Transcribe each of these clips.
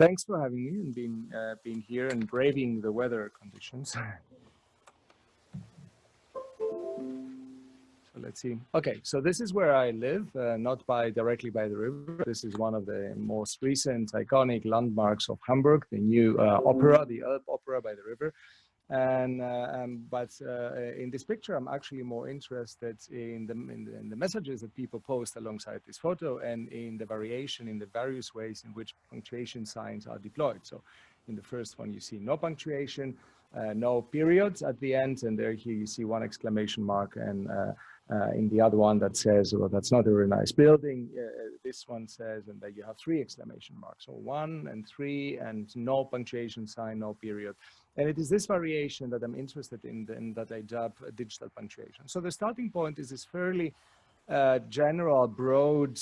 Thanks for having me and being here and braving the weather conditions. So let's see. Okay, so this is where I live, not directly by the river. This is one of the most recent iconic landmarks of Hamburg, the new opera, the Elb Opera by the river. And in this picture, I'm actually more interested in the messages that people post alongside this photo and in the variation in the various ways in which punctuation signs are deployed. So in the first one, you see no punctuation, no periods at the end, and here you see one exclamation mark, and in the other one that says, well, that's not a very nice building. This one says, and then you have 3 exclamation marks. So 1 and 3 and no punctuation sign, no period. And it is this variation that I'm interested in and that I dub digital punctuation. So the starting point is this fairly general, broad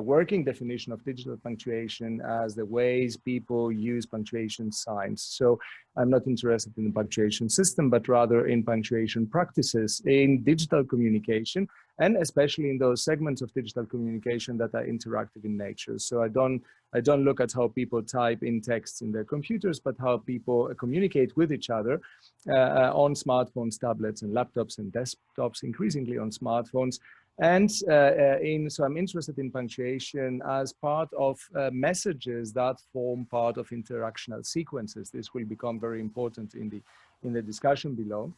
working definition of digital punctuation as the ways people use punctuation signs. So I'm not interested in the punctuation system, but rather in punctuation practices in digital communication, and especially in those segments of digital communication that are interactive in nature. So I don't look at how people type in texts in their computers, but how people communicate with each other on smartphones, tablets, and laptops and desktops, increasingly on smartphones. And so I'm interested in punctuation as part of messages that form part of interactional sequences. This will become very important in the discussion below.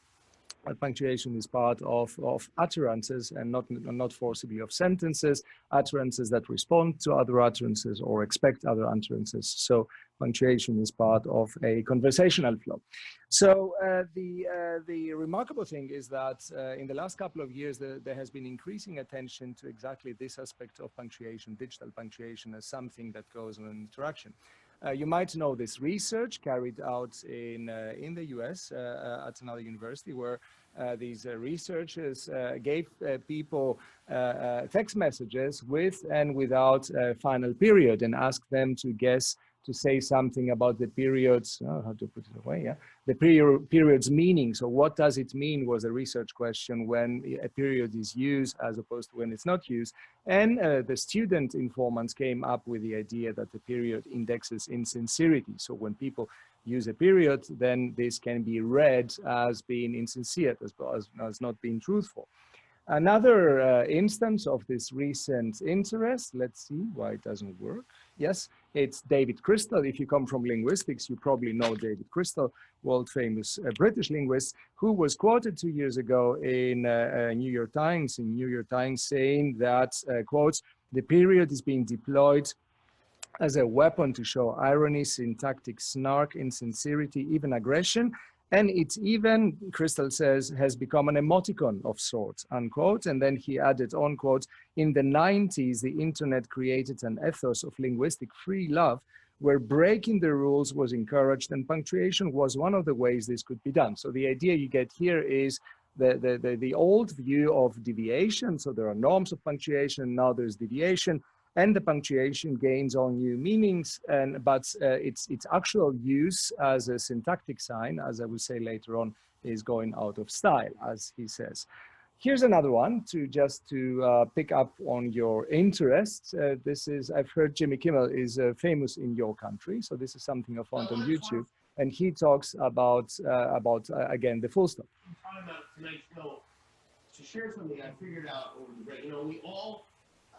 Punctuation is part of utterances and not forcibly of sentences, utterances that respond to other utterances or expect other utterances. So punctuation is part of a conversational flow. So the remarkable thing is that in the last couple of years, there has been increasing attention to exactly this aspect of punctuation, digital punctuation, as something that goes on in interaction. You might know this research carried out in the US at another university, where these researchers gave people text messages with and without a final period and asked them to guess, to say something about the periods, how to put it away, yeah? The period's meaning. So what does it mean was a research question when a period is used as opposed to when it's not used. And the student informants came up with the idea that the period indexes insincerity. So when people use a period, then this can be read as being insincere, as not being truthful. Another instance of this recent interest, let's see why it doesn't work. Yes, it's David Crystal. If you come from linguistics, you probably know David Crystal, world famous British linguist, who was quoted 2 years ago in New York Times, saying that, quotes, "The period is being deployed as a weapon to show irony, syntactic snark, insincerity, even aggression. And it's even," Crystal says, "has become an emoticon of sorts," unquote. And then he added on, quote, "In the 90s, the internet created an ethos of linguistic free love where breaking the rules was encouraged, and punctuation was one of the ways this could be done." So the idea you get here is the old view of deviation. So there are norms of punctuation, now there's deviation, and the punctuation gains all new meanings, but its actual use as a syntactic sign, as I will say later on, is going out of style, as he says. Here's another one to pick up on your interests. This is, I've heard Jimmy Kimmel is famous in your country, so this is something I found on YouTube, and he talks about again, the full stop. I'm talking about tonight's show to share something I figured out over the break. You know, we all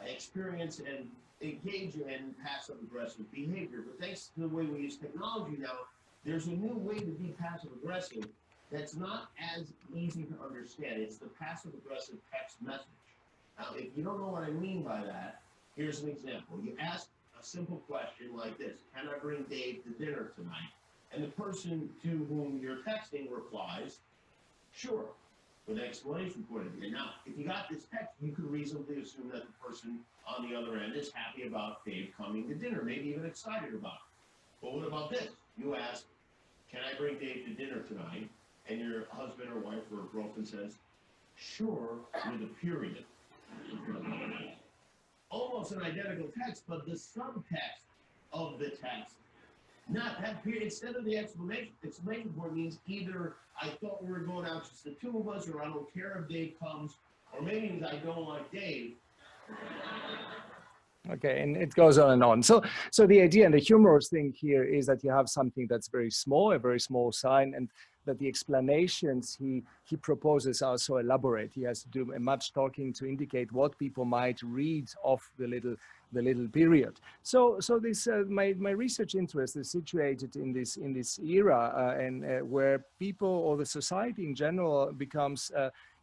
experience and engage in passive-aggressive behavior. But thanks to the way we use technology now, there's a new way to be passive-aggressive that's not as easy to understand. It's the passive-aggressive text message. Now, if you don't know what I mean by that, here's an example. You ask a simple question like this: "Can I bring Dave to dinner tonight?" And the person to whom you're texting replies, "Sure," with an exclamation point at the end. Now, if you got this text, you could reasonably assume that the person on the other end is happy about Dave coming to dinner, maybe even excited about it. But what about this? You ask, "Can I bring Dave to dinner tonight?" And your husband or wife or girlfriend says, "Sure," with a period. Almost an identical text, but the subtext of the text, not that period, instead of the exclamation point means either "I thought we were going out just the two of us," or "I don't care if Dave comes," or maybe "I don't like Dave." Okay, and it goes on and on. So the idea and the humorous thing here is that you have something that's very small, a very small sign, and that the explanations he proposes are so elaborate. He has to do much talking to indicate what people might read off the little period. So this my research interest is situated in this era and where people or the society in general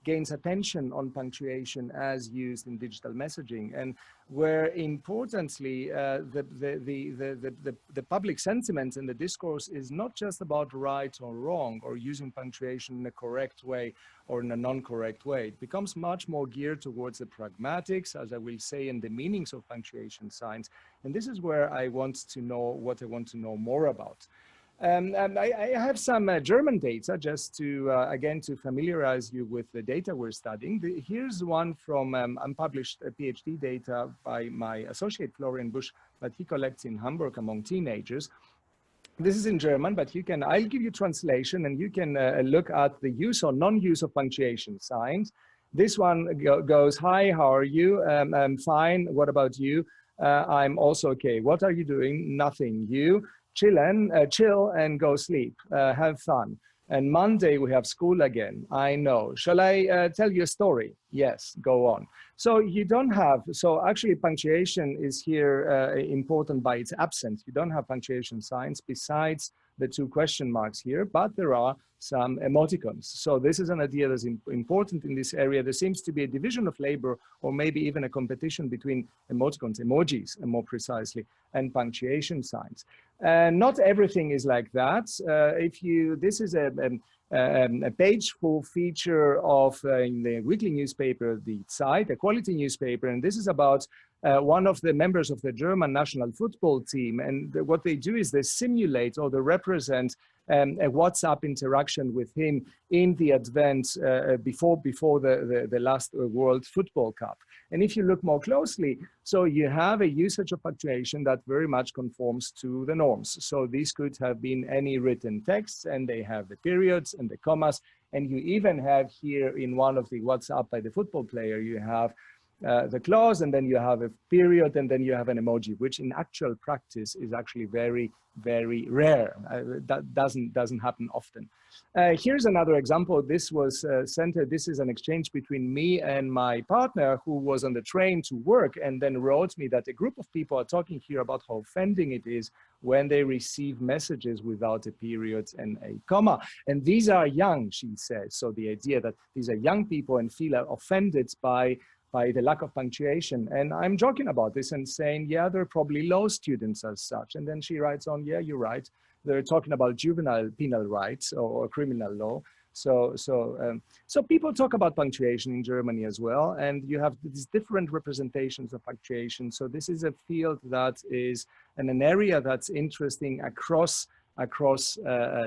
gains attention on punctuation as used in digital messaging, and where importantly the public sentiment and the discourse is not just about right or wrong or using punctuation in a correct way or in a non-correct way. It becomes much more geared towards the pragmatics, as I will say, and the meanings of punctuation signs. And this is where I want to know what I want to know more about. And I have some German data just to, again, to familiarize you with the data we're studying. Here's one from unpublished PhD data by my associate Florian Busch that he collects in Hamburg among teenagers. This is in German, but I'll give you translation and you can look at the use or non-use of punctuation signs. This one goes, hi, how are you? I'm fine, what about you? I'm also okay. What are you doing? Nothing. You? Chill and go sleep, have fun. And Monday we have school again. I know. Shall I tell you a story? Yes, go on. So you don't have, so actually punctuation is here important by its absence. You don't have punctuation signs besides the two question marks here, but there are some emoticons. So this is an idea that's important in this area. There seems to be a division of labor, or maybe even a competition between emoticons, emojis, and more precisely, and punctuation signs. Not everything is like that. This is a page-full feature of in the weekly newspaper, the Zeit, a quality newspaper, and this is about one of the members of the German national football team. And what they do is they simulate or they represent a WhatsApp interaction with him in the advent before the last World Football Cup. And if you look more closely, so you have a usage of punctuation that very much conforms to the norms. So these could have been any written texts, and they have the periods and the commas. And you even have here in one of the WhatsApp by the football player, you have the clause, and then you have a period, and then you have an emoji, which in actual practice is actually very, very rare. That doesn't happen often. Here's another example. This was this is an exchange between me and my partner who was on the train to work and then wrote me that a group of people are talking here about how offending it is when they receive messages without a period and a comma. And these are young, she says. So the idea that these are young people and feel offended by the lack of punctuation. And I'm joking about this and saying, yeah, they're probably law students as such. And then she writes on, yeah, you're right. They're talking about juvenile penal rights or criminal law. So people talk about punctuation in Germany as well. And you have these different representations of punctuation. So this is a field that is an area that's interesting across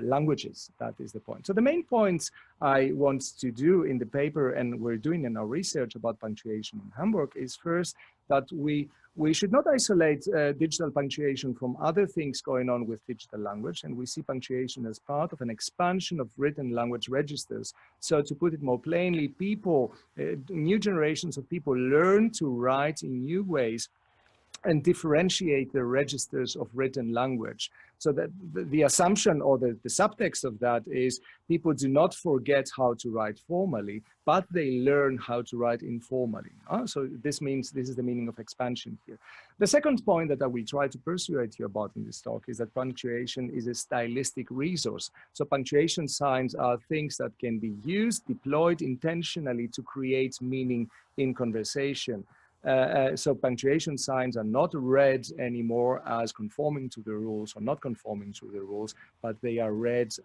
languages. That is the point. So the main points I want to do in the paper, and we're doing in our research about punctuation in Hamburg, is first that we should not isolate digital punctuation from other things going on with digital language, and we see punctuation as part of an expansion of written language registers. So to put it more plainly, new generations of people learn to write in new ways and differentiate the registers of written language. So that the assumption or the subtext of that is people do not forget how to write formally, but they learn how to write informally. So this is the meaning of expansion here. The second point that I will try to persuade you about in this talk is that punctuation is a stylistic resource. So punctuation signs are things that can be used, deployed intentionally to create meaning in conversation. So punctuation signs are not read anymore as conforming to the rules or not conforming to the rules, but they are read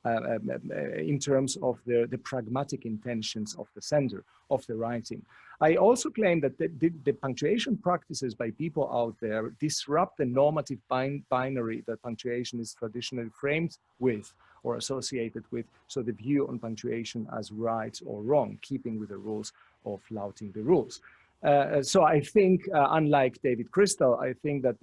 in terms of the pragmatic intentions of the sender of the writing. I also claim that the punctuation practices by people out there disrupt the normative binary that punctuation is traditionally framed with or associated with. So the view on punctuation as right or wrong, keeping with the rules or flouting the rules. So I think, unlike David Crystal, I think that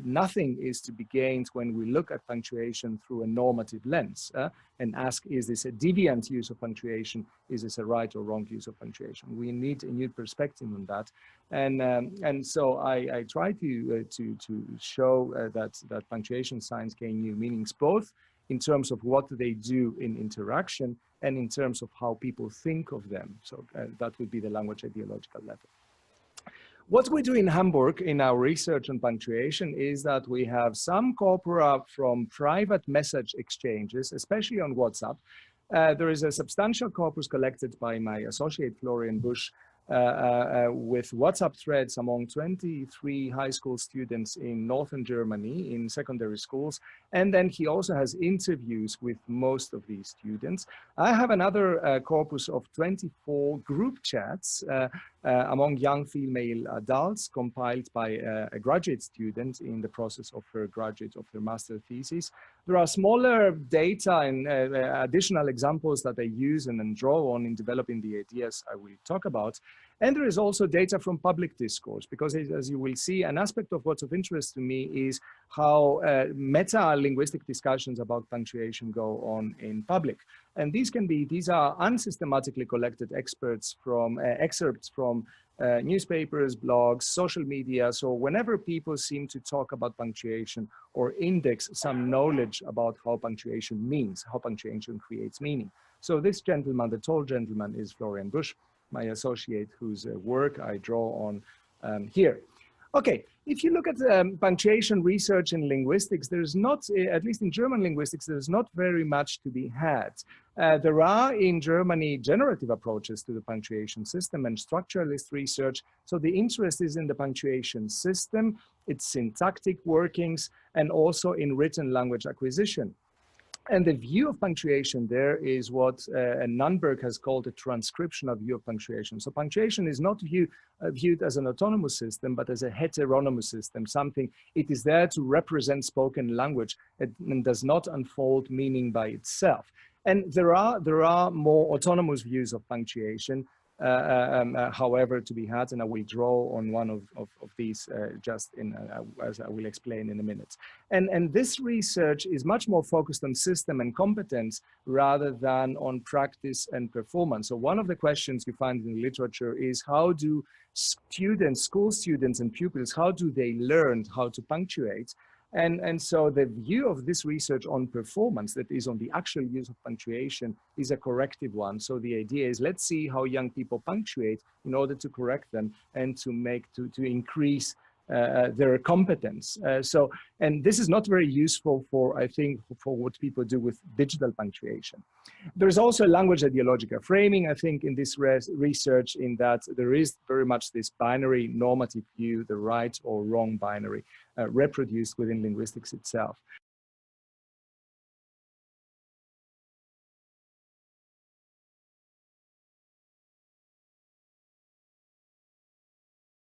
nothing is to be gained when we look at punctuation through a normative lens and ask, is this a deviant use of punctuation? Is this a right or wrong use of punctuation? We need a new perspective on that. And so I try to show that punctuation signs gain new meanings, both in terms of what they do in interaction and in terms of how people think of them. So that would be the language ideological level. What we do in Hamburg in our research on punctuation is that we have some corpora from private message exchanges, especially on WhatsApp. There is a substantial corpus collected by my associate Florian Busch with WhatsApp threads among 23 high school students in northern Germany in secondary schools. And then he also has interviews with most of these students. I have another corpus of 24 group chats among young female adults compiled by a graduate student in the process of her master thesis. There are smaller data and additional examples that I use and then draw on in developing the ideas I will talk about. And there is also data from public discourse, because as you will see, an aspect of what's of interest to me is how meta-linguistic discussions about punctuation go on in public. And these are unsystematically collected excerpts from newspapers, blogs, social media. So whenever people seem to talk about punctuation or index some knowledge about how punctuation means, how punctuation creates meaning. So this gentleman, the tall gentleman, is Florian Busch, my associate, whose work I draw on here. Okay, if you look at punctuation research in linguistics, there's not, at least in German linguistics, there's not very much to be had. There are in Germany generative approaches to the punctuation system and structuralist research. So the interest is in the punctuation system, its syntactic workings, and also in written language acquisition. And the view of punctuation there is what Nunberg has called a transcriptional view of punctuation. So punctuation is not viewed as an autonomous system, but as a heteronymous system, something it is there to represent spoken language and does not unfold meaning by itself. And there are more autonomous views of punctuation, however, to be had, and I will draw on one of these just as I will explain in a minute. And this research is much more focused on system and competence rather than on practice and performance. So one of the questions you find in the literature is, how do students, school students and pupils, how do they learn how to punctuate? And so the view of this research on performance, that is on the actual use of punctuation, is a corrective one. So the idea is, let's see how young people punctuate in order to correct them and to increase their competence. And this is not very useful for, I think, for what people do with digital punctuation. There's also a language ideological framing, I think, in this research, in that there is very much this binary normative view, the right or wrong binary, reproduced within linguistics itself.